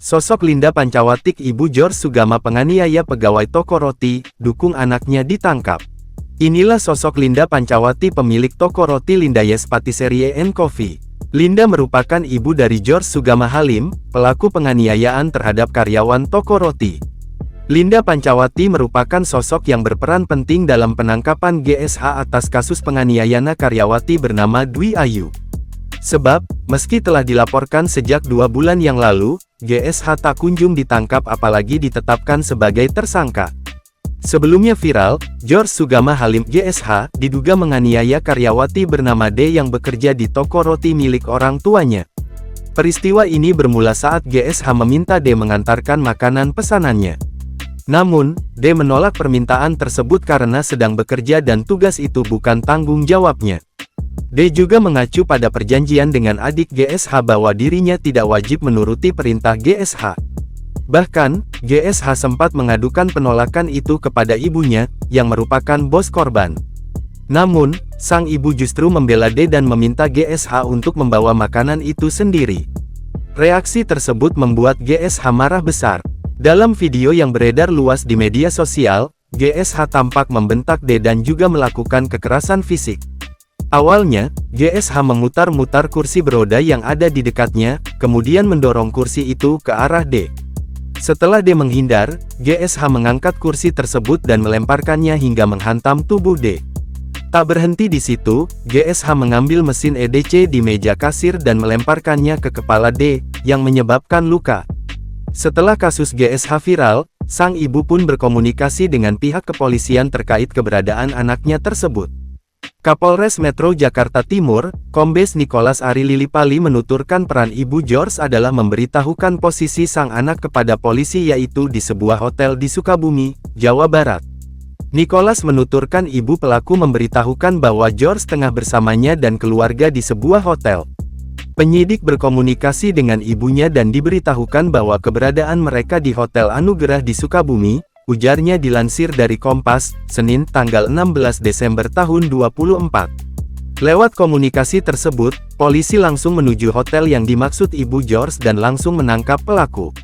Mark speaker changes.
Speaker 1: Sosok Linda Pancawatik, ibu George Sugama penganiaya pegawai toko roti, dukung anaknya ditangkap. Inilah sosok Linda Pancawati, pemilik toko roti Lindayes Patisserie & Coffee. Linda merupakan ibu dari George Sugama Halim, pelaku penganiayaan terhadap karyawan toko roti. Linda Pancawati merupakan sosok yang berperan penting dalam penangkapan GSH atas kasus penganiayaan karyawati bernama Dwi Ayu. Sebab, meski telah dilaporkan sejak 2 bulan yang lalu, GSH tak kunjung ditangkap apalagi ditetapkan sebagai tersangka. Sebelumnya viral, George Sugama Halim GSH diduga menganiaya karyawati bernama D yang bekerja di toko roti milik orang tuanya. Peristiwa ini bermula saat GSH meminta D mengantarkan makanan pesanannya. Namun, D menolak permintaan tersebut karena sedang bekerja dan tugas itu bukan tanggung jawabnya. D juga mengacu pada perjanjian dengan adik GSH bahwa dirinya tidak wajib menuruti perintah GSH. Bahkan, GSH sempat mengadukan penolakan itu kepada ibunya, yang merupakan bos korban. Namun, sang ibu justru membela D dan meminta GSH untuk membawa makanan itu sendiri. Reaksi tersebut membuat GSH marah besar. Dalam video yang beredar luas di media sosial, GSH tampak membentak D dan juga melakukan kekerasan fisik. Awalnya, GSH memutar-mutar kursi beroda yang ada di dekatnya, kemudian mendorong kursi itu ke arah D. Setelah D menghindar, GSH mengangkat kursi tersebut dan melemparkannya hingga menghantam tubuh D. Tak berhenti di situ, GSH mengambil mesin EDC di meja kasir dan melemparkannya ke kepala D, yang menyebabkan luka. Setelah kasus GSH viral, sang ibu pun berkomunikasi dengan pihak kepolisian terkait keberadaan anaknya tersebut. Kapolres Metro Jakarta Timur, Kombes Nicholas Ari Lilipali menuturkan peran ibu George adalah memberitahukan posisi sang anak kepada polisi yaitu di sebuah hotel di Sukabumi, Jawa Barat. Nicholas menuturkan ibu pelaku memberitahukan bahwa George tengah bersamanya dan keluarga di sebuah hotel. Penyidik berkomunikasi dengan ibunya dan diberitahukan bahwa keberadaan mereka di Hotel Anugerah di Sukabumi, ujarnya dilansir dari Kompas, Senin tanggal 16 Desember tahun 2024. Lewat komunikasi tersebut, polisi langsung menuju hotel yang dimaksud ibu George dan langsung menangkap pelaku.